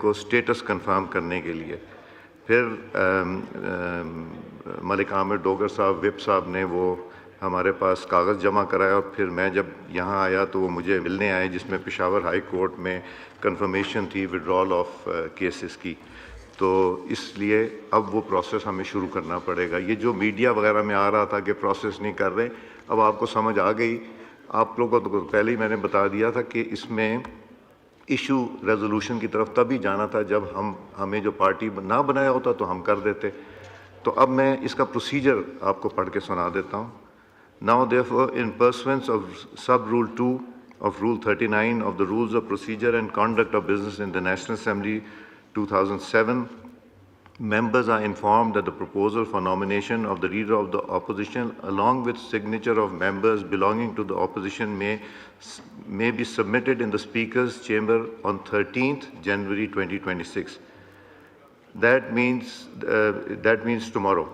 को status confirm करने के लिए। फिर मलिक आमिर डोगर साहब विप साहब ने वो हमारे पास कागज़ जमा कराया और फिर मैं जब यहाँ आया तो वो मुझे मिलने आए, जिसमें पेशावर हाई कोर्ट में कंफर्मेशन थी विड्रॉल ऑफ केसेस की। तो इसलिए अब वो प्रोसेस हमें शुरू करना पड़ेगा। ये जो मीडिया वगैरह में आ रहा था कि प्रोसेस नहीं कर रहे, अब आपको समझ आ गई। आप लोगों को तो पहले ही मैंने बता दिया था कि इसमें इशू रेजोल्यूशन की तरफ तभी जाना था जब हमें जो पार्टी ना बनाया होता तो हम कर देते। तो अब मैं इसका प्रोसीजर आपको पढ़ के सुना देता हूँ। Now therefore, in pursuance of sub-rule 2 of Rule 39 of the Rules of Procedure and Conduct of Business in the National Assembly 2007, members are informed that the proposal for nomination of the Leader of the Opposition along with signature of members belonging to the opposition may be submitted in the Speaker's chamber on 13th January 2026. That means tomorrow.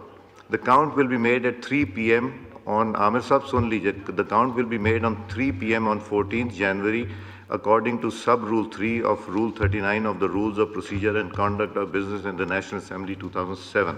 The count will be made at 3 p.m. on Amir Sahab sun लीजिए, the count will be made on 3 p.m. on 14th January according to sub-rule 3 of Rule 39 of the Rules of Procedure and Conduct of Business in the National Assembly 2007.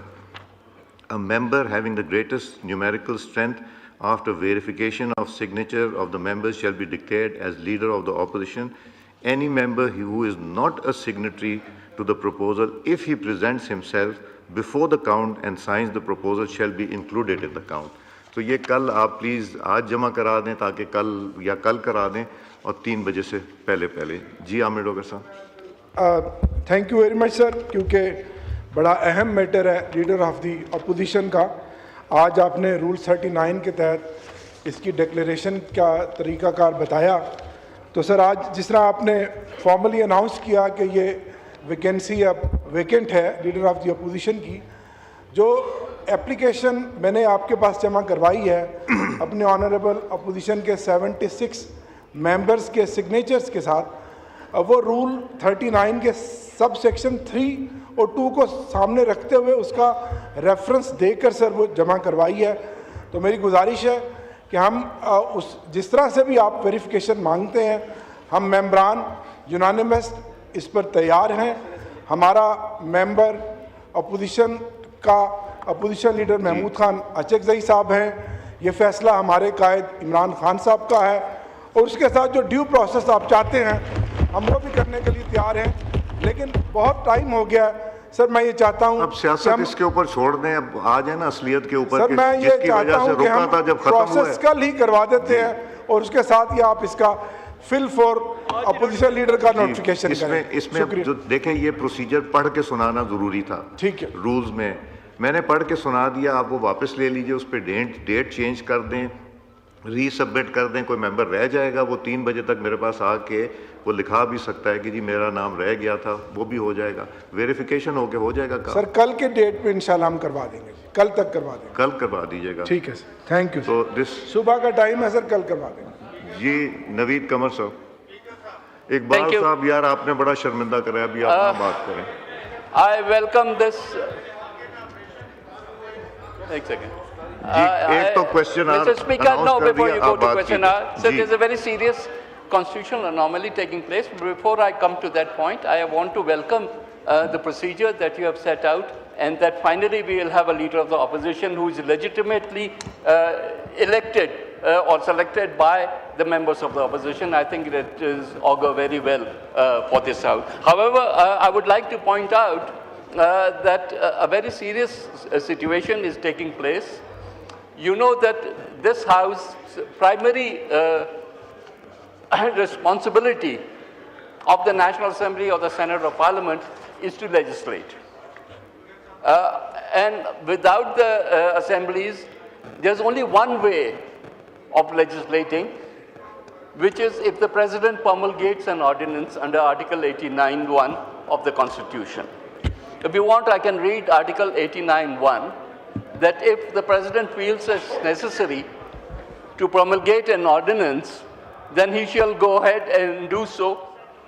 A member having the greatest numerical strength after verification of signature of the members shall be declared as leader of the opposition. Any member who is not a signatory to the proposal, if he presents himself before the count and signs the proposal, shall be included in the count. तो ये कल आप please आज जमा करा दें ताकि कल या कल करा दें और 3 बजे से पहले। जी आमिर डोगर साहब। Thank you very much sir, क्योंकि बड़ा अहम मैटर है लीडर ऑफ दी अपोजिशन का। आज आपने रूल 39 के तहत इसकी डिक्लेरेशन का तरीक़ाकार बताया। तो सर आज जिस तरह आपने फॉर्मली अनाउंस किया कि ये वैकेंसी अब वैकेंट है लीडर ऑफ दी अपोजिशन की, जो एप्लीकेशन मैंने आपके पास जमा करवाई है अपने ऑनरेबल अपोजिशन के 76 मेंबर्स के सिग्नेचर्स के साथ, वो रूल 39 के सब सेक्शन 3 और 2 को सामने रखते हुए उसका रेफरेंस देकर सर वो जमा करवाई है। तो मेरी गुजारिश है कि हम उस जिस तरह से भी आप वेरिफिकेशन मांगते हैं, हम मेंबरान यूनानिमस इस पर तैयार हैं। हमारा मेंबर अपोजिशन का अपोजिशन लीडर महमूद खान अचकजई साहब हैं। ये फैसला हमारे कायद इमरान खान साहब का है और उसके साथ जो ड्यू प्रोसेस आप चाहते हैं हम वो भी करने के लिए तैयार हैं। लेकिन बहुत टाइम हो गया सर, मैं ये चाहता हूँ अब सियासत इसके ऊपर छोड़ दें, अब आ जाए ना असलियत के ऊपर। सर मैं ये चाहता हूँ कि हम प्रोसेस कल ही करवा देते हैं और उसके साथ ही आप इसका फिल फॉर अपोजिशन लीडर का नोटिफिकेशन करें। इसमें जो देखें ये प्रोसीजर पढ़ के सुनाना जरूरी था। ठीक है, रूल्स में मैंने पढ़ के सुना दिया, आप वो वापस ले लीजिए, उस पर डेट चेंज कर दें, रीसबमिट कर दें। कोई मेंबर रह जाएगा वो 3 बजे तक मेरे पास आके वो लिखा भी सकता है कि जी मेरा नाम रह गया था, वो भी हो जाएगा, वेरिफिकेशन होके हो जाएगा काम। सर कल के डेट पे इंशाल्लाह हम करवा देंगे, कल तक करवा देंगे। कल करवा दीजिएगा। ठीक है सर, थैंक यू। तो सुबह का टाइम है सर, कल करवा देंगे। जी नवीद कमर साहब। इकबाल साहब यार आपने बड़ा शर्मिंदा कराया, अभी आप बात करें। I welcome this. एक सेकेंड। एक तो question Mr. Speaker, no, before you go to question hour, so there's a very serious constitutional anomaly taking place. Before I come to that point, I want to welcome the procedure that you have set out, and that finally we will have a leader of the opposition who is legitimately elected or selected by the members of the opposition. I think that is augur very well for this House. However, I would like to point out that a very serious situation is taking place. You know that this House's primary responsibility of the National Assembly or the Senate or Parliament is to legislate. And without the assemblies, there's only one way of legislating, which is if the President promulgates an ordinance under Article 89(1) of the Constitution. If you want, I can read Article 89(1), that if the President feels it's necessary to promulgate an ordinance, then he shall go ahead and do so,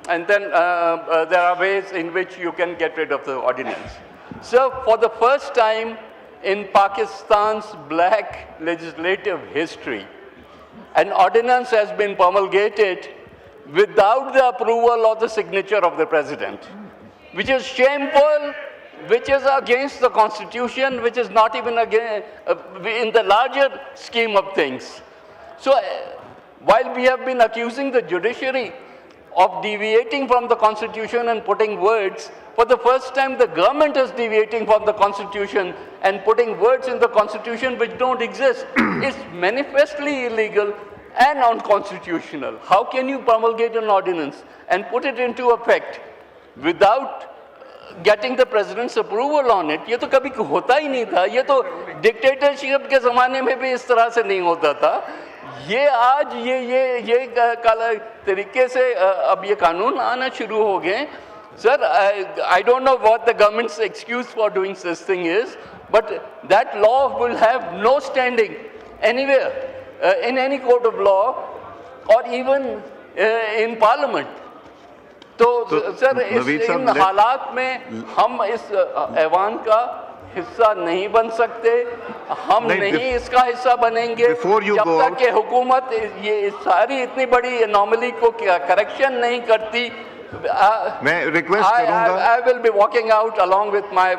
and then there are ways in which you can get rid of the ordinance. So for the first time in Pakistan's black legislative history, an ordinance has been promulgated without the approval or the signature of the President. which is shameful, which is against the Constitution, which is not even against, in the larger scheme of things. So while we have been accusing the judiciary of deviating from the Constitution and putting words, for the first time the government is deviating from the Constitution and putting words in the Constitution which don't exist. It's manifestly illegal and unconstitutional. How can you promulgate an ordinance and put it into effect without getting the president's approval on it? ये तो कभी होता ही नहीं था. ये तो dictatorship के ज़माने में भी इस तरह से नहीं होता था. ये आज ये काला तरीके से अब ये कानून आना शुरू हो गए. Sir, I don't know what the government's excuse for doing this thing is, but that law will have no standing anywhere, in any court of law or even in parliament. तो सर इन हालात में हम इस ऐवान का हिस्सा नहीं बन सकते, हम नहीं इसका हिस्सा बनेंगे जब तक कि हुकूमत ये सारी इतनी बड़ी एनोमली को करेक्शन नहीं करती. मैं रिक्वेस्ट करूंगा. I will be walking out along with my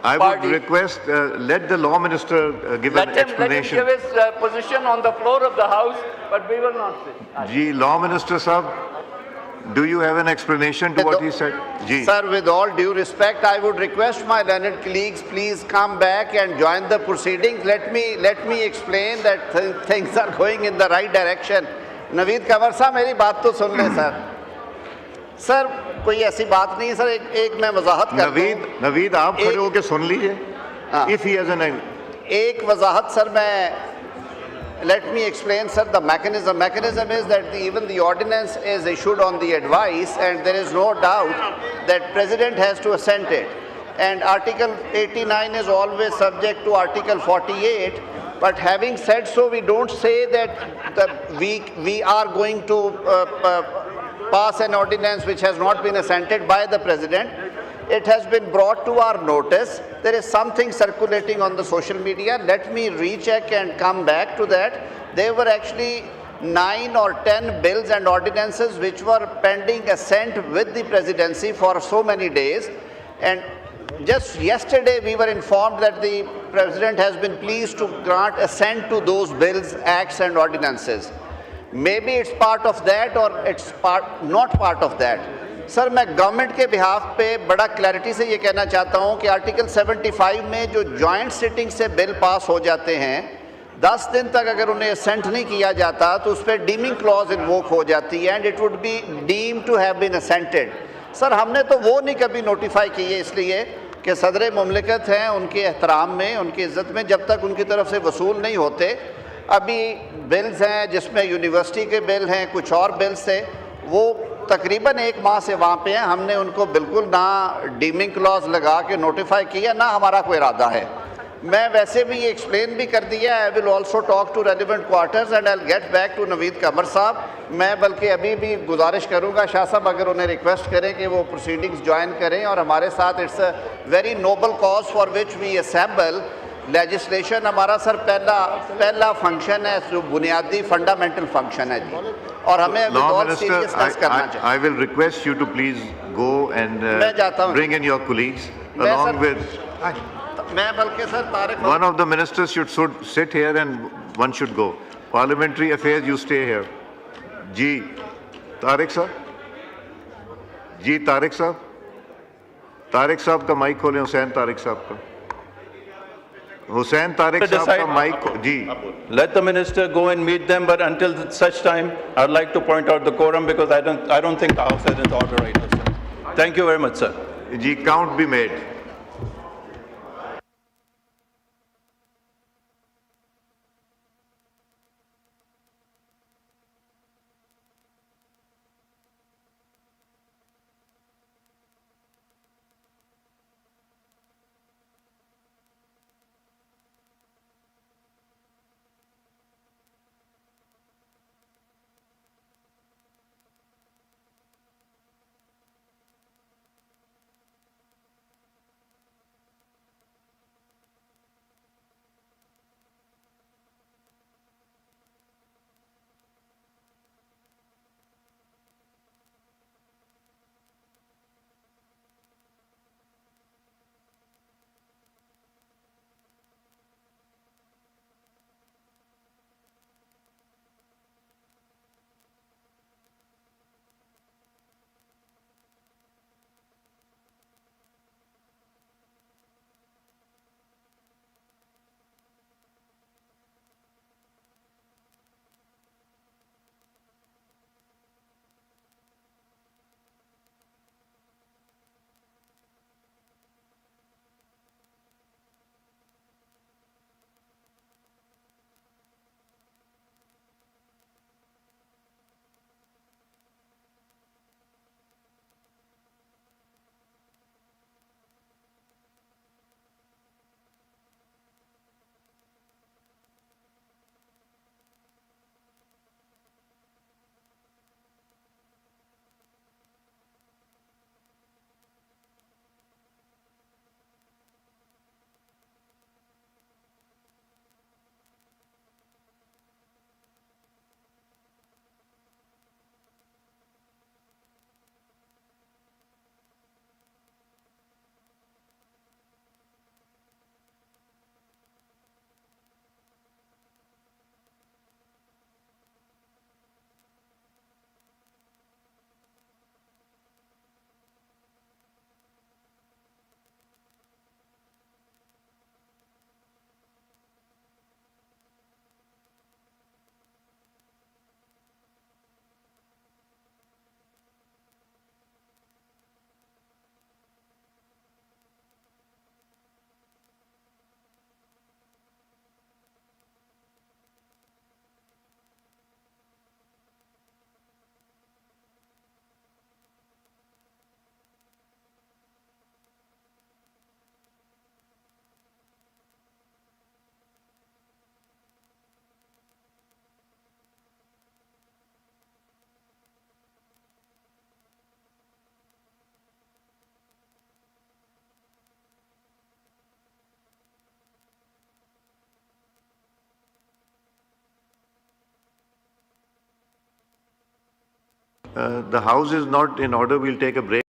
I would request let the law minister give an explanation. Let him give his position on the floor of the house, but we will not sit. Ji, law minister साहब, do you have an explanation to what he said? Ji. Sir, with all due respect, I would request my learned colleagues, please come back and join the proceedings. Let me explain that things are going in the right direction. Naveed Kanwar साहब, मेरी बात तो सुन ले sir. Sir कोई ऐसी बात नहीं है सर. एक मैं वजाहत कर दूं. नवीद आप खड़े होकर सुन लीजिए. If he has an एक वजाहत सर मैं. Let me explain, sir, the mechanism. Mechanism is that even the ordinance is issued on the advice, and there is no doubt that President has to assent it. And Article 89 is always subject to Article 48. But having said so, we don't say that we are going to pass an ordinance which has not been assented by the President. It has been brought to our notice. There is something circulating on the social media. Let me recheck and come back to that. There were actually 9 or 10 bills and ordinances which were pending assent with the presidency for so many days. And just yesterday we were informed that the President has been pleased to grant assent to those bills, acts and ordinances. Maybe it's part of that or it's not part of that. Sir मैं government के behalf पे बड़ा clarity से ये कहना चाहता हूँ कि आर्टिकल 75 में जो जॉइंट सिटिंग से बिल पास हो जाते हैं 10 दिन तक अगर उन्हें असेंट नहीं किया जाता तो उस पर डीमिंग क्लॉज इन्वोक हो जाती है and it would be deemed to have been assented. Sir हमने तो वो नहीं कभी नोटिफाई किए इसलिए कि सदर मुमलिकत हैं, उनके एहतराम में, उनकी इज़्ज़त में जब तक उनकी तरफ से वसूल नहीं होते. अभी बिल्स हैं जिसमें यूनिवर्सिटी के बिल हैं, कुछ और बिल्स थे, वो तकरीबन 1 माह से वहाँ पे हैं. हमने उनको बिल्कुल ना डीमिंग क्लॉज लगा के नोटिफाई किया, ना हमारा कोई इरादा है. मैं वैसे भी ये एक्सप्लेन भी कर दिया. I will also talk to relevant quarters and I get back to Naveed Kanwar Sahab. मैं बल्कि अभी भी गुजारिश करूँगा शाह साहब अगर उन्हें रिक्वेस्ट करें कि वो प्रोसीडिंग्स ज्वाइन करें और हमारे साथ. It's a very noble cause for which we assemble legislation. हमारा सर पहला फंक्शन है जो बुनियादी फंडामेंटल फंक्शन है जी, और हमें बहुत सीरियसनेस करना चाहिए. I will request you to please go and bring in your colleagues along with. मैं बल्कि sir Tariq, one of the ministers should sit here and one should go. Parliamentary affairs, you stay here. जी तारिक साहब, जी तारिक साहब, तारिक साहब का mic खोलें. हुसैन तारिक साहब का, हुसैन तारिक साहब का mike ji. Let the minister go and meet them, but until such time, I'd like to point out the quorum because I don't think the House is in order right now, sir. Thank you very much, sir. जी count be made. The House is not in order. We'll take a break.